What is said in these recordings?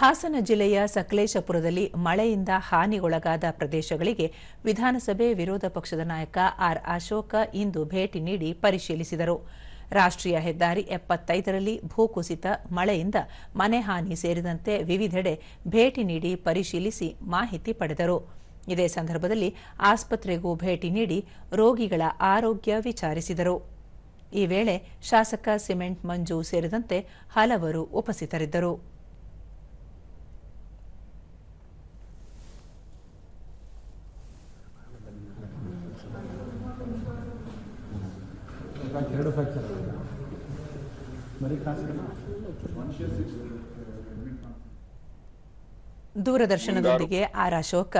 ಹಾಸನ ಜಿಲ್ಲೆಯ ಸಕಲೇಶಪುರದಲ್ಲಿ ಮಳೆಯಿಂದ ಹಾನಿಗೊಳಗಾದ ಪ್ರದೇಶಗಳಿಗೆ ವಿಧಾನಸಭೆ ವಿರೋಧ ಪಕ್ಷದ ನಾಯಕ ಆರ್ ಅಶೋಕ ಇಂದು ಭೇಟಿ ನೀಡಿ ಪರಿಶೀಲಿಸಿದರು. ರಾಷ್ಟ್ರೀಯ ಹೆದ್ದಾರಿ 75ರಲ್ಲಿ ಭೂಕುಸಿತ, ಮಳೆಯಿಂದ ಮನೆ ಹಾನಿ ಸೇರಿದಂತೆ ವಿವಿಧೆಡೆ ಭೇಟಿ ನೀಡಿ ಪರಿಶೀಲಿಸಿ ಮಾಹಿತಿ ಪಡೆದರು. ಇದೇ ಸಂದರ್ಭದಲ್ಲಿ ಆಸ್ಪತ್ರೆಗೂ ಭೇಟಿ ನೀಡಿ ರೋಗಿಗಳ ಆರೋಗ್ಯ ವಿಚಾರಿಸಿದರು. ಈ ವೇಳೆ ಶಾಸಕ ಸಿಮೆಂಟ್ ಮಂಜು ಸೇರಿದಂತೆ ಹಲವರು ಉಪಸ್ಥಿತರಿದ್ದರು. ದೂರದರ್ಶನದೊಂದಿಗೆ ಆರ್ ಅಶೋಕ,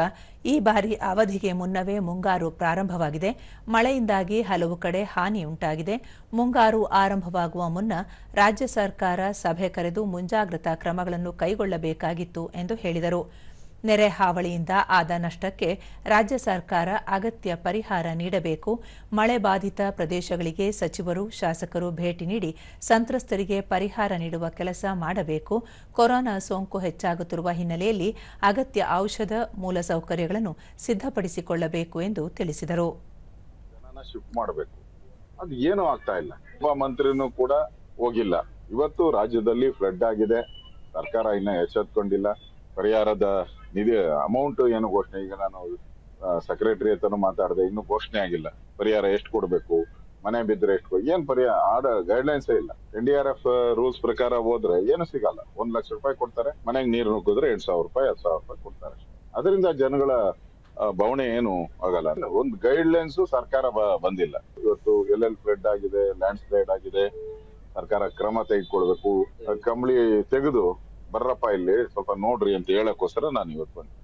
ಈ ಬಾರಿ ಅವಧಿಗೆ ಮುನ್ನವೇ ಮುಂಗಾರು ಪ್ರಾರಂಭವಾಗಿದೆ. ಮಳೆಯಿಂದಾಗಿ ಹಲವು ಕಡೆ ಹಾನಿಯುಂಟಾಗಿದೆ. ಮುಂಗಾರು ಆರಂಭವಾಗುವ ಮುನ್ನ ರಾಜ್ಯ ಸರ್ಕಾರ ಸಭೆ ಕರೆದು ಮುಂಜಾಗ್ರತಾ ಕ್ರಮಗಳನ್ನು ಕೈಗೊಳ್ಳಬೇಕಾಗಿತ್ತು ಎಂದು ಹೇಳಿದರು. ನೆರೆ ಹಾವಳಿಯಿಂದ ಆದ ನಷ್ಟಕ್ಕೆ ರಾಜ್ಯ ಸರ್ಕಾರ ಅಗತ್ಯ ಪರಿಹಾರ ನೀಡಬೇಕು. ಮಳೆ ಬಾಧಿತ ಪ್ರದೇಶಗಳಿಗೆ ಸಚಿವರು, ಶಾಸಕರು ಭೇಟಿ ನೀಡಿ ಸಂತ್ರಸ್ತರಿಗೆ ಪರಿಹಾರ ನೀಡುವ ಕೆಲಸ ಮಾಡಬೇಕು. ಕೊರೋನಾ ಸೋಂಕು ಹೆಚ್ಚಾಗುತ್ತಿರುವ ಹಿನ್ನೆಲೆಯಲ್ಲಿ ಅಗತ್ಯ ಔಷಧ, ಮೂಲಸೌಕರ್ಯಗಳನ್ನು ಸಿದ್ಧಪಡಿಸಿಕೊಳ್ಳಬೇಕು ಎಂದು ತಿಳಿಸಿದರು. ಶಿಫ್ಟ್ ಮಾಡಬೇಕು, ಅದು ಏನೂ ಆಗ್ತಾ ಇಲ್ಲ. ಒಬ್ಬ ಮಂತ್ರಿನೂ ಕೂಡ ಹೋಗಿಲ್ಲ. ಇವತ್ತು ರಾಜ್ಯದಲ್ಲಿ ಫ್ಲಡ್ ಆಗಿದೆ, ಸರ್ಕಾರ ಇನ್ನ ಎಚ್ಚೆತ್ತುಕೊಂಡಿಲ್ಲ. ಪರಿಹಾರದ ನಿಧಿ ಅಮೌಂಟ್ ಏನು ಘೋಷಣೆ, ಈಗ ನಾನು ಸೆಕ್ರೆಟರಿ ಹತ್ರನೂ ಮಾತಾಡಿದೆ, ಇನ್ನು ಘೋಷಣೆ ಆಗಿಲ್ಲ. ಪರಿಹಾರ ಎಷ್ಟು ಕೊಡ್ಬೇಕು, ಮನೆ ಬಿದ್ದರೆ ಎಷ್ಟು, ಏನ್ ಪರಿಹಾರ ಗೈಡ್ಲೈನ್ಸ್ ಇಲ್ಲ. NDRF ರೂಲ್ಸ್ ಪ್ರಕಾರ ಹೋದ್ರೆ ಏನು ಸಿಗಲ್ಲ. 1 ಲಕ್ಷ ರೂಪಾಯಿ ಕೊಡ್ತಾರೆ, ಮನೆಗೆ ನೀರು ನುಗ್ಗಿದ್ರೆ 2,000 ರೂಪಾಯಿ 10,000 ರೂಪಾಯಿ ಕೊಡ್ತಾರೆ. ಅದರಿಂದ ಜನಗಳ ಬವಣೆ ಏನು ಆಗಲ್ಲ. ಒಂದು ಗೈಡ್ಲೈನ್ಸ್ ಸರ್ಕಾರ ಬಂದಿಲ್ಲ. ಇವತ್ತು ಎಲ್ಲೆಲ್ಲಿ ಫ್ಲಡ್ ಆಗಿದೆ, ಲ್ಯಾಂಡ್ ಸ್ಲೈಡ್ ಆಗಿದೆ, ಸರ್ಕಾರ ಕ್ರಮ ತೆಗೆದುಕೊಳ್ಬೇಕು. ಕಂಬಳಿ ತೆಗೆದು ಬರ್ರಪ್ಪ ಇಲ್ಲಿ ಸ್ವಲ್ಪ ನೋಡ್ರಿ ಅಂತ ಹೇಳಕ್ಕೋಸ್ಕರ ನಾನು ಇವತ್ತು ಬಂದೆ.